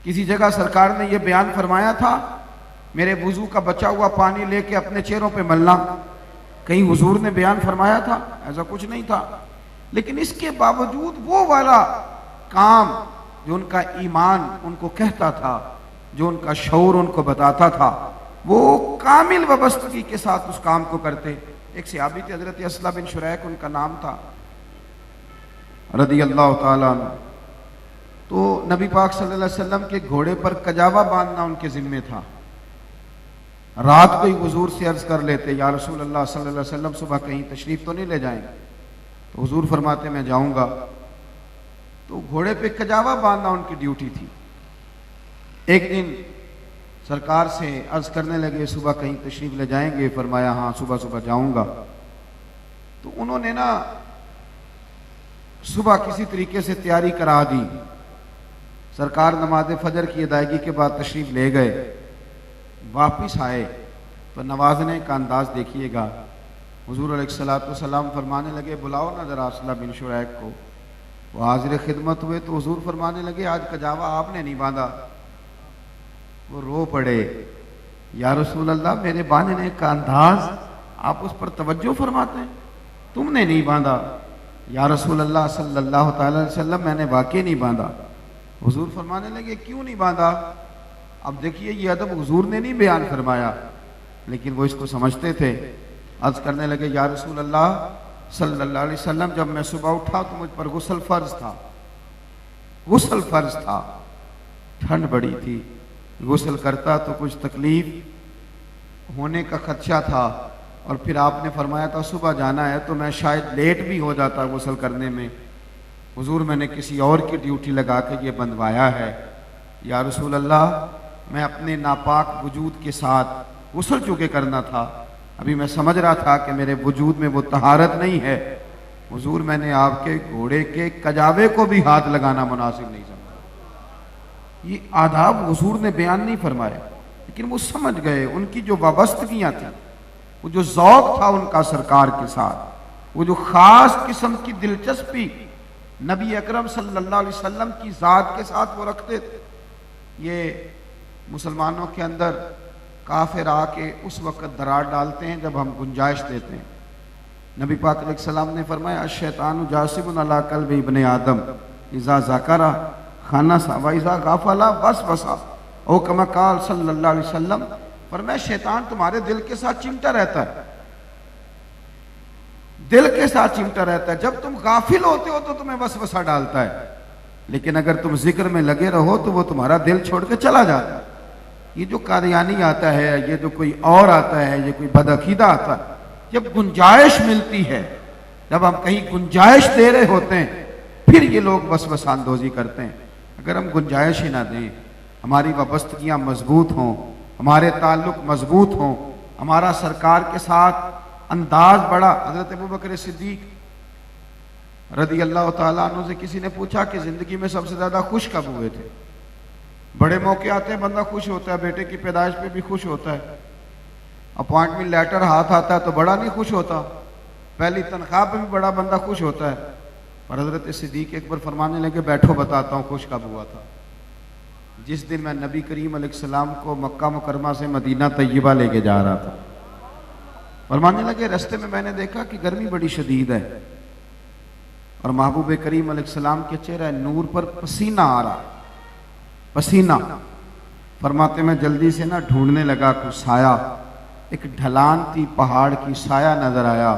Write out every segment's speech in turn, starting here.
किसी जगह सरकार ने यह बयान फरमाया था मेरे वुजू का बचा हुआ पानी लेके अपने चेहरों पे मलना, कहीं हुजूर ने बयान फरमाया था? ऐसा कुछ नहीं था। लेकिन इसके बावजूद वो वाला काम जो उनका ईमान उनको कहता था, जो उनका शऊर उनको बताता था, वो कामिल वाबस्तगी के साथ उस काम को करते। एक सहाबी थे हजरत असला बिन शुरैक उनका नाम था रदी अल्लाह ताला अन्हु। तो नबी पाक सल्लल्लाहु अलैहि वसल्लम के घोड़े पर कजावा बांधना उनके जिम्मे था। रात को ही हुजूर से अर्ज कर लेते, या रसूल अल्लाह सल्लल्लाहु अलैहि वसल्लम सुबह कहीं तशरीफ तो नहीं ले जाएंगे? तो हुजूर फरमाते मैं जाऊंगा। तो घोड़े पे कजावा बांधना उनकी ड्यूटी थी। एक दिन सरकार से अर्ज करने लगे सुबह कहीं तशरीफ ले जाएंगे? फरमाया हाँ सुबह सुबह जाऊंगा। तो उन्होंने ना सुबह किसी तरीके से तैयारी करा दी। सरकार नमाज फजर की अदायगी के बाद तशरीफ ले गए। वापिस आए तो नवाजने का अंदाज देखिएगा। हुजूर अलैहिस्सलाम फरमाने लगे बुलाओ ना जरा असला बिन शुरैक को। वो हाजिर खिदमत हुए तो हुजूर फरमाने लगे आज कजावा आपने नहीं बांधा। वो रो पड़े, या रसूल अल्लाह मेरे बांधने का अंदाज आप उस पर तवज्जो फरमाते हैं, तुमने नहीं बांधा। या रसूल अल्लाह सल्लल्लाहु अलैहि वसल्लम मैंने वाकई नहीं बांधा। हुजूर फरमाने लगे क्यों नहीं बांधा? अब देखिए ये अदब हुजूर ने नहीं बयान फरमाया, लेकिन वो इसको समझते थे। अर्ज करने लगे या रसूल अल्लाह सल्लल्लाहु अलैहि वसल्लम जब मैं सुबह उठा तो मुझ पर गुस्ल फर्ज था, गुस्ल फर्ज था, ठंड बड़ी थी, गुस्ल करता तो कुछ तकलीफ होने का खदशा था। और फिर आपने फरमाया था सुबह जाना है तो मैं शायद लेट भी हो जाता गुस्ल करने में। हुजूर मैंने किसी और की ड्यूटी लगा के ये बंधवाया है। या रसूल अल्लाह मैं अपने नापाक वजूद के साथ गुस्ल चुके करना था, अभी मैं समझ रहा था कि मेरे वजूद में वो तहारत नहीं है। हुजूर मैंने आपके घोड़े के कजावे को भी हाथ लगाना मुनासिब नहीं समझा। ये आदाब हुजूर ने बयान नहीं फरमाया, लेकिन वो समझ गए। उनकी जो वाबस्तगियाँ थी, वो जो ज़ौक़ था उनका सरकार के साथ, वो जो ख़ास किस्म की दिलचस्पी नबी अकरम सल्लल्लाहु अलैहि वसल्लम की ज़ात के साथ वो रखते थे। ये मुसलमानों के अंदर काफिर आके उस वक़्त दरार डालते हैं जब हम गुंजाइश देते हैं। नबी पाक अलैहिस्सलाम ने फरमाया अश-शैतानु जासिबुन अला क़ल्बि इब्ने आदम इज़ा ज़करा खानसा व इज़ा गाफला वसवसा ओ कमा क़ाल सल्लल्लाहु अलैहि वसल्लम। फरमाया शैतान तुम्हारे दिल के साथ चिमटा रहता है, दिल के साथ चिमटा रहता है। जब तुम गाफिल होते हो तो तुम्हें वसवसा डालता है, लेकिन अगर तुम जिक्र में लगे रहो तो वो तुम्हारा दिल छोड़ के चला जाता है। ये जो कादियानी आता है, ये जो कोई और आता है, ये कोई बदअकीदा आता है, जब गुंजाइश मिलती है, जब हम कहीं गुंजाइश दे रहे होते हैं, फिर ये लोग वसवसांदोजी करते हैं। अगर हम गुंजाइश ही ना दें, हमारी वाबस्तगियाँ मजबूत हों, हमारे ताल्लुक मजबूत हों, हमारा सरकार के साथ अंदाज बड़ा। हजरत अबू बकर सिद्दीक रदी अल्लाह ताला अन्हु से किसी ने पूछा कि जिंदगी में सबसे ज्यादा खुश कब हुए थे? बड़े मौके आते हैं बंदा खुश होता है, बेटे की पैदाइश पे भी खुश होता है, अपॉइंटमेंट लेटर हाथ आता है तो बड़ा नहीं खुश होता, पहली तनख्वाह पे भी बड़ा बंदा खुश होता है। और हजरत सिद्दीक अकबर फरमाने लगे बैठो बताता हूँ खुश कब हुआ था। जिस दिन मैं नबी करीम अलैहिस्सलाम को मक्का मुकरमा से मदीना तैयबा लेके जा रहा था। फरमाने लगे रास्ते में मैंने देखा कि गर्मी बड़ी शदीद है और महबूब करीम अलैहिस्सलाम के चेहरे नूर पर पसीना आ रहा, पसीना। फरमाते मैं जल्दी से ना ढूंढने लगा कुछ साया, एक ढलान थी पहाड़ की, साया नजर आया।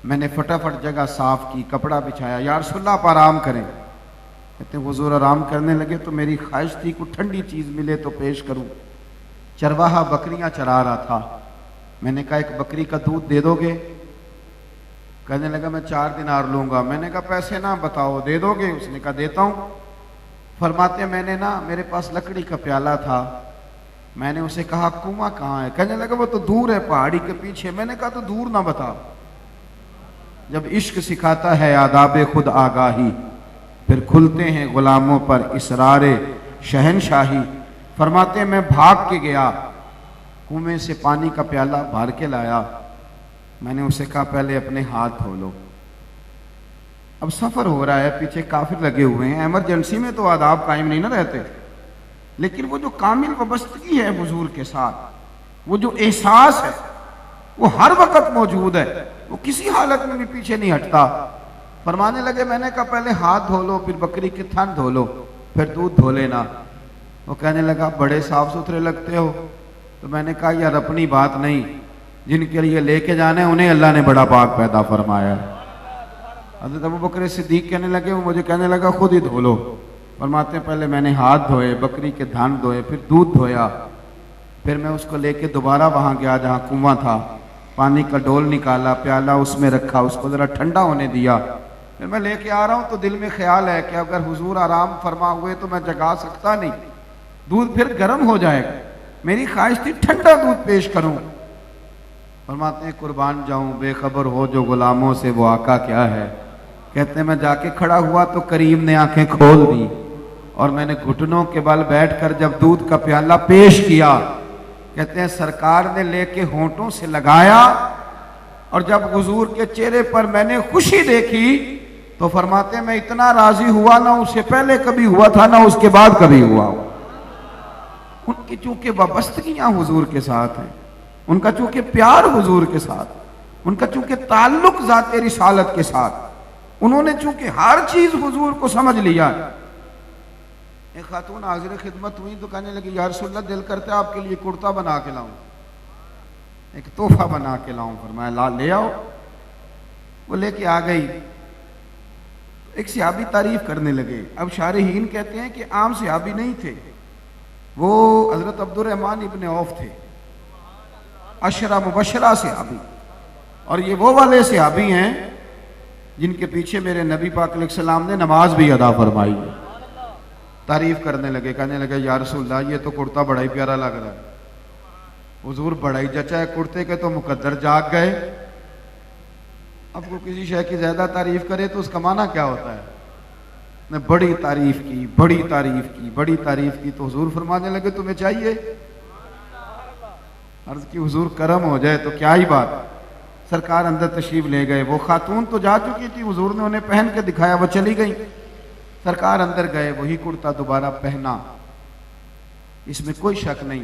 मैंने फटाफट जगह साफ की, कपड़ा बिछाया, या रसूलल्लाह आप आराम करें। कहते हुजूर आराम करने लगे तो मेरी ख्वाहिश थी कुछ ठंडी चीज मिले तो पेश करूं। चरवाहा बकरियां चरा रहा था, मैंने कहा एक बकरी का दूध दे दोगे? कहने लगा मैं 4 दिनार लूंगा। मैंने कहा पैसे ना बताओ, दे दोगे? उसने कहा देता हूं। फरमाते मैंने ना मेरे पास लकड़ी का प्याला था, मैंने उसे कहा कुआं कहाँ है? कहने लगा वो तो दूर है पहाड़ी के पीछे। मैंने कहा तो दूर ना बता। जब इश्क सिखाता है आदाब खुद आगाही, फिर खुलते हैं गुलामों पर इसरारे शहनशाही। फरमाते मैं भाग के गया, कुएं से पानी का प्याला भर के लाया। मैंने उसे कहा पहले अपने हाथ धो लो। अब सफर हो रहा है, पीछे काफिर लगे हुए हैं, इमरजेंसी में तो आदाब कायम नहीं ना रहते। लेकिन वो जो कामिल वाबस्तगी है हुजूर के साथ, वो जो एहसास है, वो हर वक्त मौजूद है, वो किसी हालत में भी पीछे नहीं हटता। फरमाने लगे, मैंने कहा पहले हाथ धो लो, फिर बकरी की थन धो लो, फिर दूध धो लेना। वो कहने लगा बड़े साफ सुथरे लगते हो। तो मैंने कहा यार अपनी बात नहीं, जिनके लिए लेके जाने उन्हें अल्लाह ने बड़ा पाक पैदा फरमाया। हज़रत अबू बकर सिद्दीक कहने लगे, वो मुझे कहने लगा खुद ही धो लो। फरमाते हैं पहले मैंने हाथ धोए, बकरी के धान धोए, फिर दूध धोया, फिर मैं उसको लेके दोबारा वहां गया जहां कुआं था, पानी का डोल निकाला, प्याला उसमें रखा, उसको जरा ठंडा होने दिया, फिर मैं लेके आ रहा हूं तो दिल में ख्याल है कि अगर हुजूर आराम फरमा हुए तो मैं जगा सकता नहीं, दूध फिर गर्म हो जाएगा, मेरी ख्वाहिश थी ठंडा दूध पेश करूं। फरमाते हैं कुर्बान जाऊं, बेखबर हो जो गुलामों से वो आका क्या है। कहते हैं मैं जाके खड़ा हुआ तो करीम ने आंखें खोल दी और मैंने घुटनों के बल बैठकर जब दूध का प्याला पेश किया, कहते हैं सरकार ने लेके होंठों से लगाया और जब हुजूर के चेहरे पर मैंने खुशी देखी तो फरमाते हैं मैं इतना राजी हुआ ना उससे पहले कभी हुआ था ना उसके बाद कभी हुआ। उनकी चूंकि वाबस्तगियां हुजूर के साथ हैं, उनका चूंकि प्यार हुजूर के साथ, उनका चूंकि ताल्लुक ज़ाते रिसालत के साथ, उन्होंने चूंकि हर चीज हुजूर को समझ लिया। एक खातून हाजिर खिदमत हुई तो कहने लगी या रसूलल्लाह दिल करता है आपके लिए कुर्ता बना के लाऊं, एक तोहफा बना के लाऊं। फरमाया ला ले आओ। वो लेके आ गई। एक सहाबी तारीफ करने लगे। अब शारहीन कहते हैं कि आम सहाबी नहीं थे, वो हजरत अब्दुर्रहमान इब्ने औफ थे, अशरा मुबशरा सहाबी, और ये वो वाले सहाबी हैं जिनके पीछे मेरे नबी पाक अलैहिस्सलाम ने नमाज भी अदा फरमाई। तारीफ करने लगे, कहने लगे या रसूलल्लाह ये तो कुर्ता बड़ा ही प्यारा लग रहा है, हुजूर बड़ा ही जचा है कुर्ते के, तो मुकद्दर जाग गए। अब को किसी शय की ज्यादा तारीफ करे तो उसका माना क्या होता है? ने बड़ी तारीफ की, बड़ी तारीफ की, बड़ी तारीफ की, तो हुजूर फरमाने लगे तुम्हें चाहिए? अर्ज की हुजूर करम हो जाए तो क्या ही बात। सरकार अंदर तशरीफ ले गए। वो खातून तो जा चुकी थी, हुजूर ने उन्हें पहन के दिखाया, वो चली गई। सरकार अंदर गए, वही कुर्ता दोबारा पहना, इसमें कोई शक नहीं।